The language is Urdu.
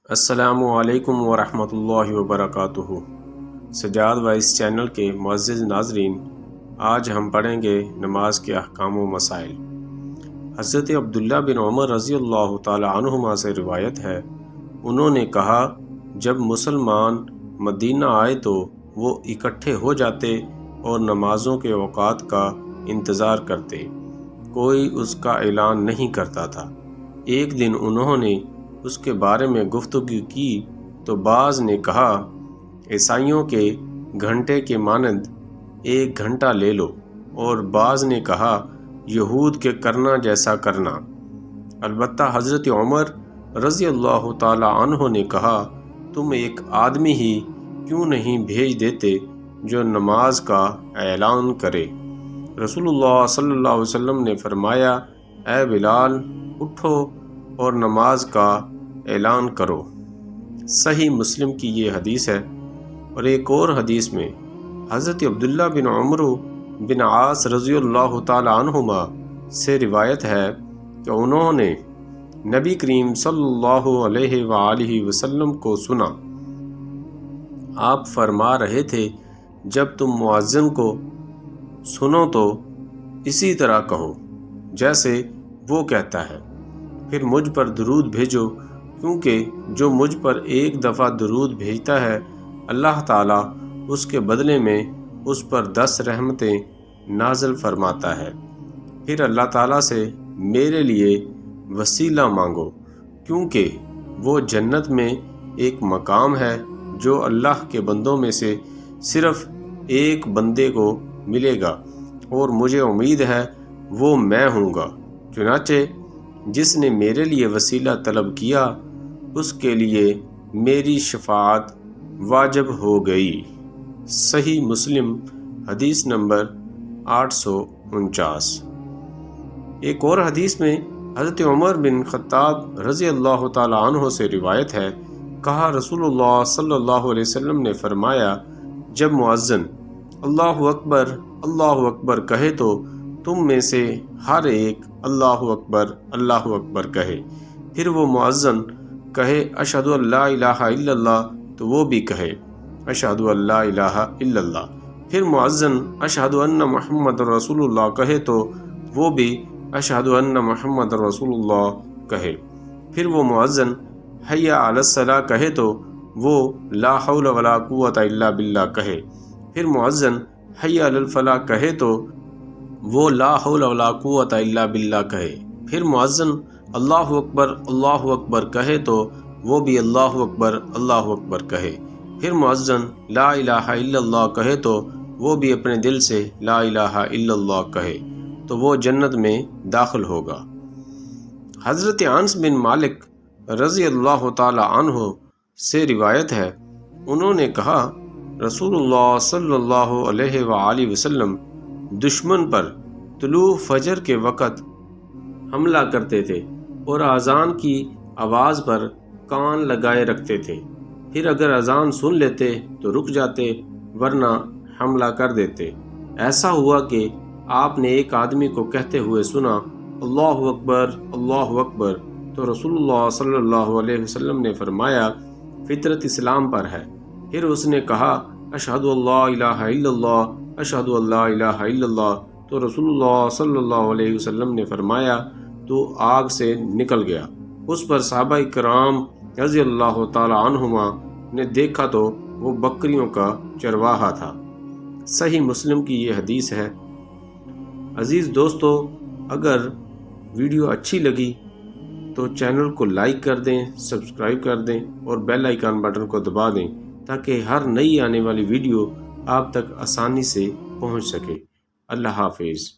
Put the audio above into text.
السلام علیکم ورحمۃ اللہ وبرکاتہ۔ سجاد وائس چینل کے معزز ناظرین، آج ہم پڑھیں گے نماز کے احکام و مسائل۔ حضرت عبداللہ بن عمر رضی اللہ تعالی عنہما سے روایت ہے، انہوں نے کہا جب مسلمان مدینہ آئے تو وہ اکٹھے ہو جاتے اور نمازوں کے اوقات کا انتظار کرتے، کوئی اس کا اعلان نہیں کرتا تھا۔ ایک دن انہوں نے اس کے بارے میں گفتگو کی تو بعض نے کہا عیسائیوں کے گھنٹے کے مانند 1 گھنٹہ لے لو، اور بعض نے کہا یہود کے کرنا جیسا کرنا۔ البتہ حضرت عمر رضی اللہ تعالی عنہ نے کہا تم ایک آدمی ہی کیوں نہیں بھیج دیتے جو نماز کا اعلان کرے؟ رسول اللہ صلی اللہ علیہ وسلم نے فرمایا اے بلال، اٹھو اور نماز کا اعلان کرو۔ صحیح مسلم کی یہ حدیث ہے۔ اور ایک اور حدیث میں حضرت عبداللہ بن عمر بن عاص رضی اللہ تعالی عنہما سے روایت ہے کہ انہوں نے نبی کریم صلی اللہ علیہ وآلہ وسلم کو سنا، آپ فرما رہے تھے جب تم مؤذن کو سنو تو اسی طرح کہو جیسے وہ کہتا ہے، پھر مجھ پر درود بھیجو، کیونکہ جو مجھ پر ایک دفعہ درود بھیجتا ہے اللہ تعالیٰ اس کے بدلے میں اس پر 10 رحمتیں نازل فرماتا ہے۔ پھر اللہ تعالیٰ سے میرے لیے وسیلہ مانگو، کیونکہ وہ جنت میں ایک مقام ہے جو اللہ کے بندوں میں سے صرف ایک بندے کو ملے گا، اور مجھے امید ہے وہ میں ہوں گا۔ چنانچہ جس نے میرے لیے وسیلہ طلب کیا اس کے لیے میری شفاعت واجب ہو گئی۔ صحیح مسلم حدیث نمبر 849۔ ایک اور حدیث میں حضرت عمر بن خطاب رضی اللہ تعالی عنہ سے روایت ہے، کہا رسول اللہ صلی اللہ علیہ وسلم نے فرمایا جب مؤذن اللہ اکبر کہے تو تم میں سے ہر ایک اللہ اکبر کہے، پھر وہ مؤذن کہے اشہد ان لا الہ الا اللہ تو وہ بھی کہے اشہد ان لا الہ الا اللہ، پھر مؤذن اشہد ان محمد رسول اللہ کہے تو وہ بھی اشہد ان محمد رسول اللہ کہے، پھر وہ مؤذن حی علی الصلاۃ کہے تو وہ لا حول ولا قوۃ الا باللہ کہے، پھر مؤذن حی علی الفلاح کہے تو وہ لا حول ولا قوۃ الا باللہ کہے، پھر مؤذن اللہ اکبر کہے تو وہ بھی اللہ اکبر کہے، پھر مؤذن لا الہ الا اللہ کہے تو وہ بھی اپنے دل سے لا الہ الا اللہ کہے تو وہ جنت میں داخل ہوگا۔ حضرت انس بن مالک رضی اللہ تعالی عنہ سے روایت ہے، انہوں نے کہا رسول اللہ صلی اللہ علیہ وآلہ وسلم دشمن پر طلوع فجر کے وقت حملہ کرتے تھے اور اذان کی آواز پر کان لگائے رکھتے تھے، پھر اگر اذان سن لیتے تو رک جاتے ورنہ حملہ کر دیتے۔ ایسا ہوا کہ آپ نے ایک آدمی کو کہتے ہوئے سنا اللہ اکبر، تو رسول اللہ صلی اللہ علیہ وسلم نے فرمایا فطرت اسلام پر ہے۔ پھر اس نے کہا اشہد ان لا الہ الا اللہ، اشہد ان لا الہ الا اللہ، تو رسول اللہ صلی اللہ علیہ وسلم نے فرمایا تو آگ سے نکل گیا۔ اس پر صحابہ کرام رضی اللہ تعالی عنہما نے دیکھا تو وہ بکریوں کا چرواہا تھا۔ صحیح مسلم کی یہ حدیث ہے۔ عزیز دوستو، اگر ویڈیو اچھی لگی تو چینل کو لائک کر دیں، سبسکرائب کر دیں اور بیل آئیکن بٹن کو دبا دیں تاکہ ہر نئی آنے والی ویڈیو آپ تک آسانی سے پہنچ سکے۔ اللہ حافظ۔